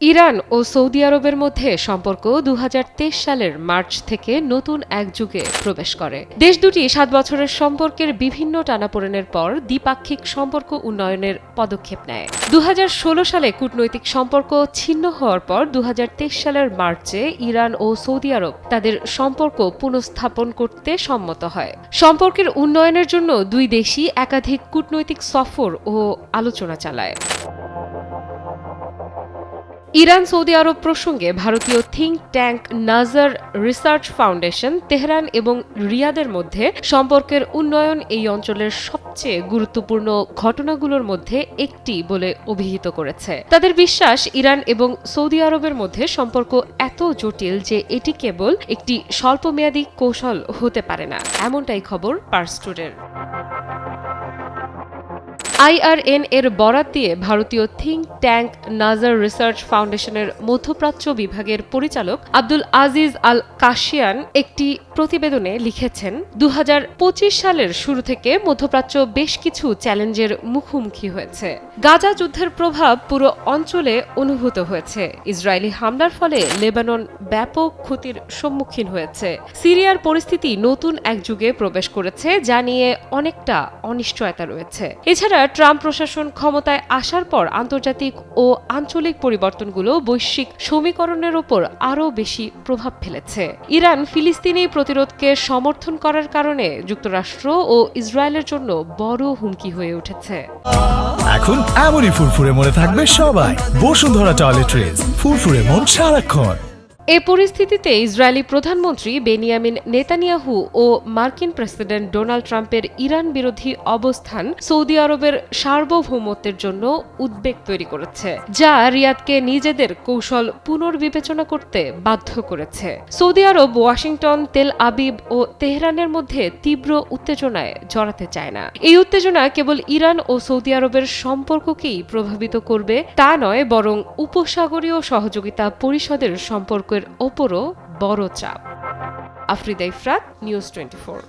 Iran ও Saudi আরবের মধ্যে সম্পর্ক ২০২৩ সালের মার্চ থেকে নতুন এক যুগে প্রবেশ করে। দেশ দুটি ৭ বছরের সম্পর্কের বিভিন্ন টানাপোড়েনের পর দ্বিপাক্ষিক সম্পর্ক উন্নয়নের পদক্ষেপ নেয়। ২০১৬ সালে কূটনৈতিক সম্পর্ক ছিন্ন হওয়ার পর ২০২৩ সালের মার্চে ইরান ও সৌদি আরব তাদের সম্পর্ক পুনঃস্থাপন করতে সম্মত হয়। সম্পর্কের উন্নয়নের জন্য দুই দেশই একাধিক কূটনৈতিক সফর ও আলোচনা চালায়। ইরান সৌদি আরব প্রসঙ্গে ভারতীয় think tank Nazar Research Foundation Tehran এবং রিয়াদের মধ্যে সম্পর্কের উন্নয়ন এই অঞ্চলের সবচেয়ে গুরুত্বপূর্ণ ঘটনাগুলোর মধ্যে একটি বলে অভিহিত করেছে। তাদের বিশ্বাস, ইরান এবং সৌদি আরবের মধ্যে সম্পর্ক এত জটিল যে এটি কেবল একটি স্বল্পমেয়াদী কৌশল হতে পারে না, এমনটাই খবর পার্স টুডের। IRN এর বরাত দিয়ে ভারতীয় থিঙ্ক ট্যাঙ্ক নাজার রিসার্চ ফাউন্ডেশনের মধ্যপ্রাচ্য বিভাগের পরিচালক আব্দুল আজিজ আল কাশিয়ান একটি প্রতিবেদনে লিখেছেন, ২০২৫ সালের শুরু থেকে মধ্যপ্রাচ্য বেশ কিছু চ্যালেঞ্জের মুখোমুখি হয়েছে। গাজা যুদ্ধের প্রভাব পুরো অঞ্চলে অনুভূত হয়েছে। ইসরায়েলি হামলার ফলে লেবানন ব্যাপক ক্ষতির সম্মুখীন হয়েছে। সিরিয়ার পরিস্থিতি নতুন এক যুগে প্রবেশ করেছে, যা নিয়ে অনেকটা অনিশ্চয়তা রয়েছে। এছাড়া ট্রাম্প প্রশাসন ক্ষমতায় আসার পর আন্তর্জাতিক ও আঞ্চলিক পরিবর্তনগুলো বৈশ্বিক সমীকরণের ওপর আরও বেশি প্রভাব ফেলেছে। ইরান ফিলিস্তিনি প্রতিরোধকে সমর্থন করার কারণে যুক্তরাষ্ট্র ও ইসরায়েলের জন্য বড় হুমকি হয়ে উঠেছে। এখন এমনই ফুরফুরে মনে থাকবে সবাই। বসুন্ধরা টয়লেট্রিজ, ফুরফুরে মন সারাক্ষণ। এ পরিস্থিতিতে ইসরায়েলি প্রধানমন্ত্রী বেনিয়ামিন নেতানিয়াহু ও মার্কিন প্রেসিডেন্ট ডোনাল্ড ট্রাম্পের ইরান বিরোধী অবস্থান সৌদি আরবের সার্বভৌমত্বের জন্য উদ্বেগ তৈরি করেছে, যা রিয়াদকে নিজেদের কৌশল পুনর্বিবেচনা করতে বাধ্য করেছে। সৌদি আরব ওয়াশিংটন, তেল আবিব ও তেহরানের মধ্যে তীব্র উত্তেজনায় জড়াতে চায় না। এই উত্তেজনা কেবল ইরান ও সৌদি আরবের সম্পর্ককেই প্রভাবিত করবে তা নয়, বরং উপসাগরীয় সহযোগিতা পরিষদের সম্পর্কের ওপরও বড় চাপ। আফরিদা ইফরাত, নিউজ 24।